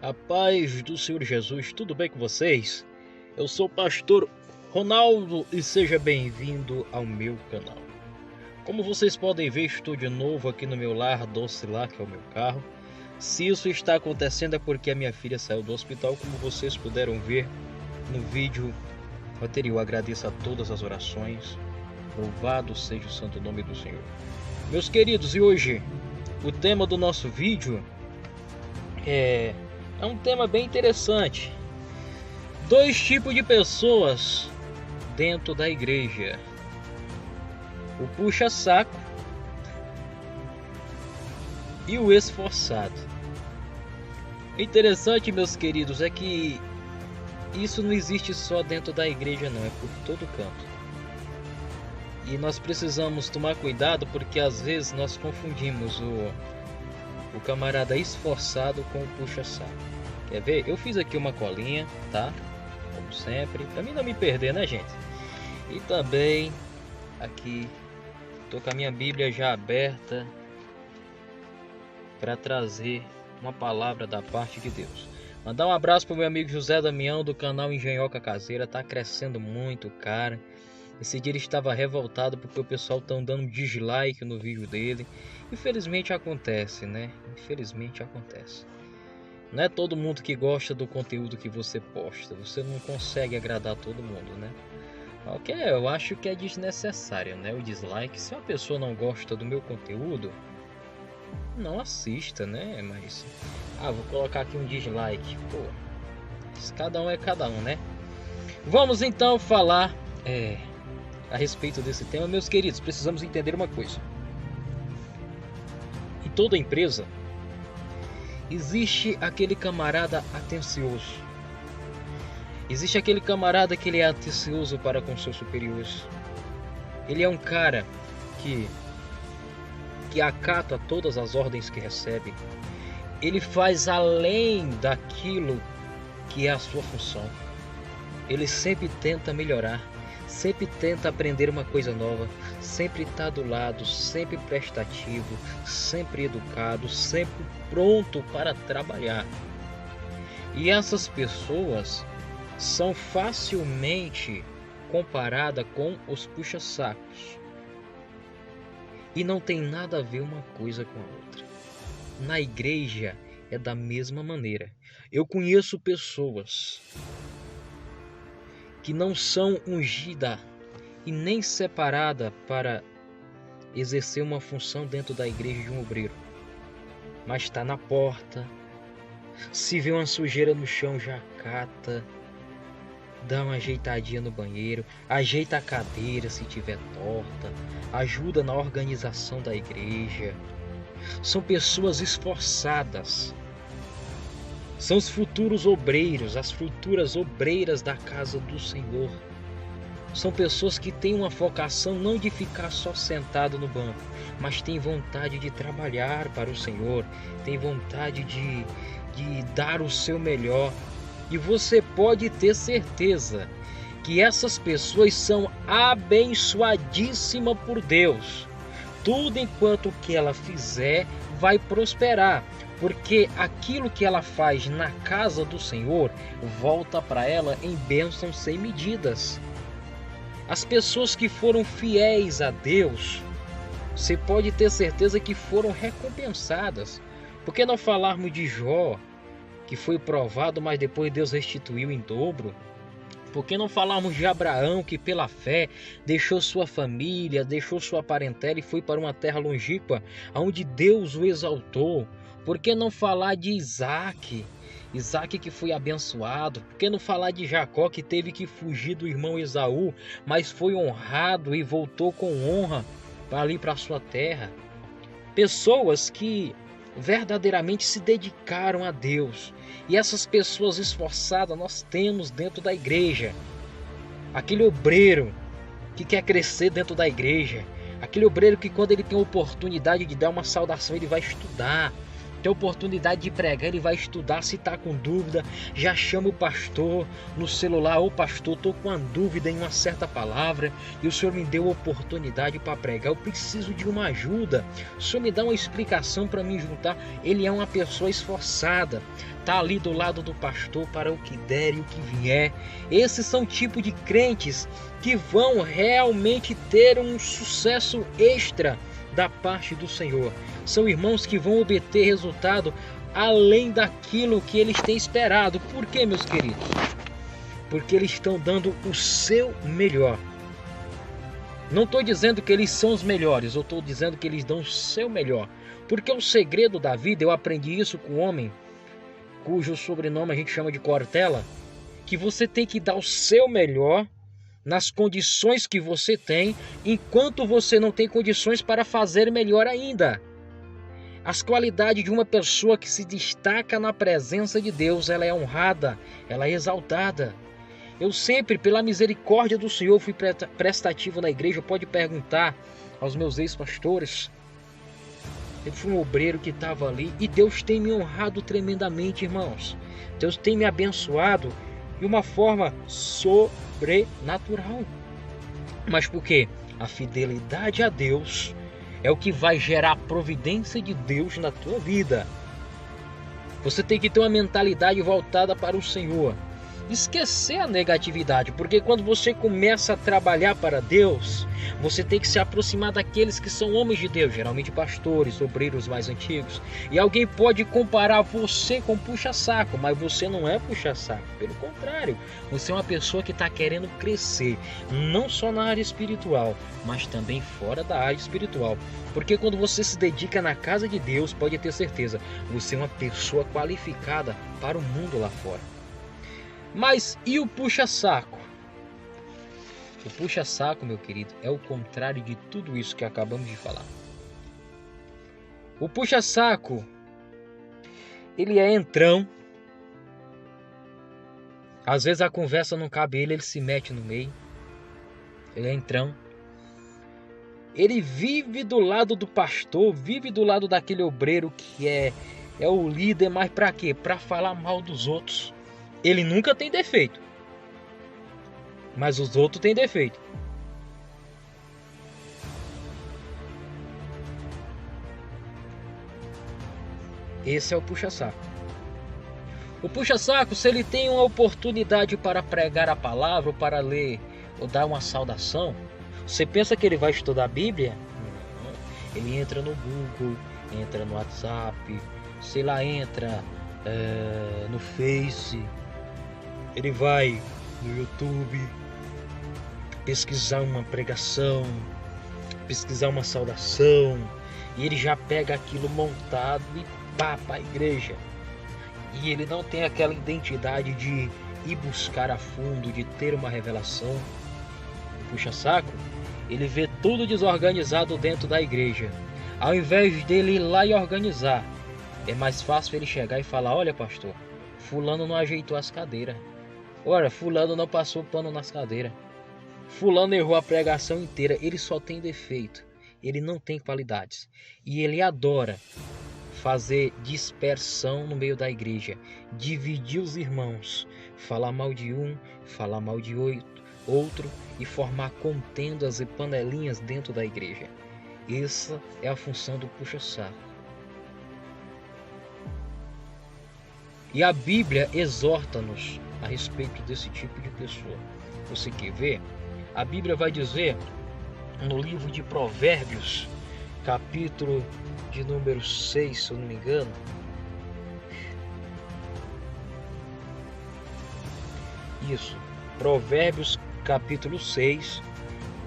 A paz do Senhor Jesus, tudo bem com vocês? Eu sou o pastor Ronaldo e seja bem-vindo ao meu canal. Como vocês podem ver, estou de novo aqui no meu lar Doce Lar, que é o meu carro. Se isso está acontecendo é porque a minha filha saiu do hospital, como vocês puderam ver no vídeo anterior. Agradeço a todas as orações. Louvado seja o santo nome do Senhor. Meus queridos, e hoje o tema do nosso vídeo é um tema bem interessante. Dois tipos de pessoas dentro da igreja: o puxa-saco e o esforçado. O interessante, meus queridos, é que isso não existe só dentro da igreja, não, é por todo canto. E nós precisamos tomar cuidado, porque às vezes nós confundimos o camarada esforçado com o puxa-saco. Quer ver? Eu fiz aqui uma colinha, tá? Como sempre, pra mim não me perder, né, gente? E também aqui tô com a minha Bíblia já aberta para trazer uma palavra da parte de Deus. Mandar um abraço pro meu amigo José Damião do canal Engenhoca Caseira. Tá crescendo muito, cara. Esse dia ele estava revoltado porque o pessoal tá dando dislike no vídeo dele. Infelizmente acontece, né? Infelizmente acontece. Não é todo mundo que gosta do conteúdo que você posta. Você não consegue agradar todo mundo, né? Ok, eu acho que é desnecessário, né? O dislike. Se uma pessoa não gosta do meu conteúdo, não assista, né? Mas vou colocar aqui um dislike. Pô, cada um é cada um, né? Vamos então falar a respeito desse tema. Meus queridos, precisamos entender uma coisa. Em toda empresa existe aquele camarada atencioso. Existe aquele camarada que ele é atencioso para com seus superiores. Ele é um cara que acata todas as ordens que recebe. Ele faz além daquilo que é a sua função. Ele sempre tenta melhorar, sempre tenta aprender uma coisa nova, sempre está do lado, sempre prestativo, sempre educado, sempre pronto para trabalhar. E essas pessoas são facilmente comparadas com os puxa-sacos. E não tem nada a ver uma coisa com a outra. Na igreja é da mesma maneira. Eu conheço pessoas que não são ungidas e nem separadas para exercer uma função dentro da igreja de um obreiro, mas está na porta, se vê uma sujeira no chão já cata, dá uma ajeitadinha no banheiro, ajeita a cadeira se tiver torta, ajuda na organização da igreja. São pessoas esforçadas. São os futuros obreiros, as futuras obreiras da casa do Senhor. São pessoas que têm uma vocação não de ficar só sentado no banco, mas têm vontade de trabalhar para o Senhor, têm vontade de dar o seu melhor. E você pode ter certeza que essas pessoas são abençoadíssimas por Deus. Tudo enquanto que ela fizer vai prosperar, porque aquilo que ela faz na casa do Senhor volta para ela em bênçãos sem medidas. As pessoas que foram fiéis a Deus, você pode ter certeza que foram recompensadas. Por que não falarmos de Jó, que foi provado, mas depois Deus restituiu em dobro? Por que não falarmos de Abraão, que pela fé deixou sua família, deixou sua parentela e foi para uma terra longínqua, onde Deus o exaltou? Por que não falar de Isaac que foi abençoado? Por que não falar de Jacó, que teve que fugir do irmão Esaú, mas foi honrado e voltou com honra para ali para sua terra? Pessoas que verdadeiramente se dedicaram a Deus. E essas pessoas esforçadas nós temos dentro da igreja. Aquele obreiro que quer crescer dentro da igreja, aquele obreiro que quando ele tem a oportunidade de dar uma saudação, ele vai estudar. ter oportunidade de pregar, ele vai estudar. Se está com dúvida, já chama o pastor no celular. Ô pastor, estou com uma dúvida em uma certa palavra e o senhor me deu oportunidade para pregar, eu preciso de uma ajuda, o senhor me dá uma explicação para me juntar. Ele é uma pessoa esforçada, está ali do lado do pastor para o que der e o que vier. Esses são tipos de crentes que vão realmente ter um sucesso extra da parte do Senhor. São irmãos que vão obter resultado além daquilo que eles têm esperado. Por quê, meus queridos? Porque eles estão dando o seu melhor. Não estou dizendo que eles são os melhores, eu estou dizendo que eles dão o seu melhor. Porque o segredo da vida, eu aprendi isso com um homem cujo sobrenome a gente chama de Cortella, que você tem que dar o seu melhor nas condições que você tem, enquanto você não tem condições para fazer melhor ainda. As qualidades de uma pessoa que se destaca na presença de Deus, ela é honrada, ela é exaltada. Eu sempre, pela misericórdia do Senhor, fui prestativo na igreja. Pode perguntar aos meus ex-pastores. Eu fui um obreiro que estava ali e Deus tem me honrado tremendamente, irmãos. Deus tem me abençoado de uma forma sobrenatural. Mas por quê? A fidelidade a Deus é o que vai gerar a providência de Deus na tua vida. Você tem que ter uma mentalidade voltada para o Senhor. Esquecer a negatividade, porque quando você começa a trabalhar para Deus, você tem que se aproximar daqueles que são homens de Deus, geralmente pastores, obreiros mais antigos. E alguém pode comparar você com puxa-saco, mas você não é puxa-saco, pelo contrário, você é uma pessoa que está querendo crescer, não só na área espiritual, mas também fora da área espiritual. Porque quando você se dedica na casa de Deus, pode ter certeza, você é uma pessoa qualificada para o mundo lá fora. Mas e o puxa-saco? O puxa-saco, meu querido, é o contrário de tudo isso que acabamos de falar. O puxa-saco, ele é entrão. Às vezes a conversa não cabe ele se mete no meio. Ele é entrão. Ele vive do lado do pastor, vive do lado daquele obreiro que é o líder, mas para quê? Para falar mal dos outros. Ele nunca tem defeito, mas os outros têm defeito. Esse é o puxa-saco. O puxa-saco, se ele tem uma oportunidade para pregar a palavra, ou para ler, ou dar uma saudação, você pensa que ele vai estudar a Bíblia? Não. Ele entra no Google, entra no WhatsApp, sei lá, entra no Face. Ele vai no YouTube pesquisar uma pregação, pesquisar uma saudação, e ele já pega aquilo montado e pá para a igreja. E ele não tem aquela identidade de ir buscar a fundo, de ter uma revelação. O puxa-saco, ele vê tudo desorganizado dentro da igreja. Ao invés dele ir lá e organizar, é mais fácil ele chegar e falar: olha, pastor, fulano não ajeitou as cadeiras. Olha, fulano não passou pano nas cadeiras. Fulano errou a pregação inteira. Ele só tem defeito. Ele não tem qualidades. E ele adora fazer dispersão no meio da igreja. Dividir os irmãos. Falar mal de um, falar mal de outro. E formar contendas e panelinhas dentro da igreja. Essa é a função do puxa-saco. E a Bíblia exorta-nos a respeito desse tipo de pessoa. Você quer ver? A Bíblia vai dizer no livro de Provérbios, capítulo de número 6, se eu não me engano. Isso, Provérbios capítulo 6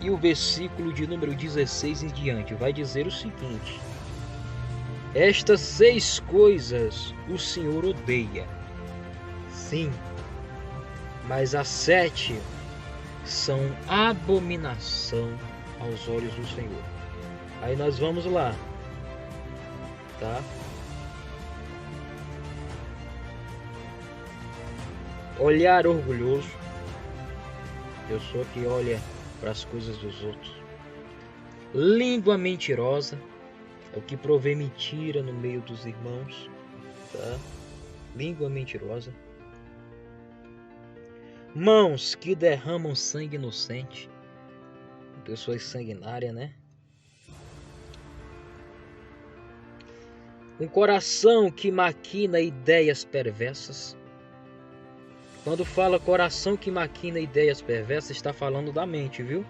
e o versículo de número 16 em diante. Vai dizer o seguinte: estas 6 coisas o Senhor odeia. Sim, mas as 7 são abominação aos olhos do Senhor. Aí nós vamos lá, tá? Olhar orgulhoso, pessoa que olha para as coisas dos outros. Língua mentirosa, é o que provê mentira no meio dos irmãos. tá? Língua mentirosa. Mãos que derramam sangue inocente. Pessoas sanguinárias, né? Um coração que maquina ideias perversas. Quando fala coração que maquina ideias perversas, está falando da mente, viu?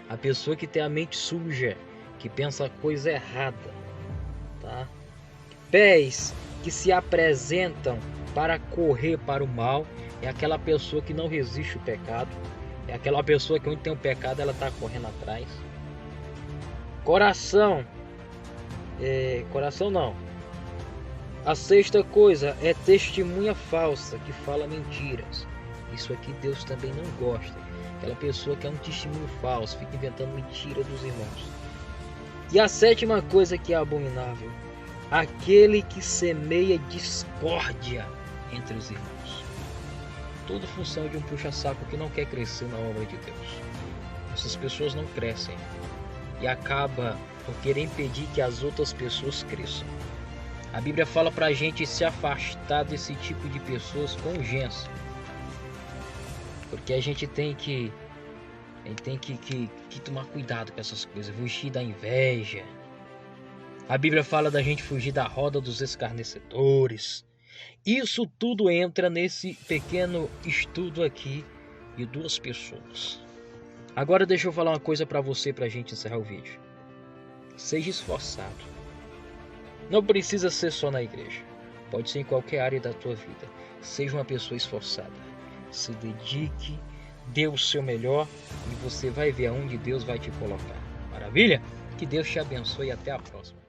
A pessoa que tem a mente suja, que pensa coisa errada, tá? Pés que se apresentam para correr para o mal, é aquela pessoa que não resiste ao pecado, é aquela pessoa que onde tem o pecado ela está correndo atrás. Coração não. A sexta coisa é testemunha falsa, que fala mentiras. Isso aqui Deus também não gosta. Aquela pessoa que é um testemunho falso, fica inventando mentira dos irmãos. E a sétima coisa que é abominável, aquele que semeia discórdia entre os irmãos. Tudo função de um puxa-saco que não quer crescer na obra de Deus. Essas pessoas não crescem e acaba por querer impedir que as outras pessoas cresçam. A Bíblia fala para a gente se afastar desse tipo de pessoas com urgência. Porque a gente tem que tomar cuidado com essas coisas, fugir da inveja. A Bíblia fala da gente fugir da roda dos escarnecedores. Isso tudo entra nesse pequeno estudo aqui de duas pessoas. Agora deixa eu falar uma coisa para você, para a gente encerrar o vídeo. Seja esforçado. Não precisa ser só na igreja. Pode ser em qualquer área da tua vida. Seja uma pessoa esforçada. Se dedique, dê o seu melhor e você vai ver aonde Deus vai te colocar. Maravilha? Que Deus te abençoe e até a próxima.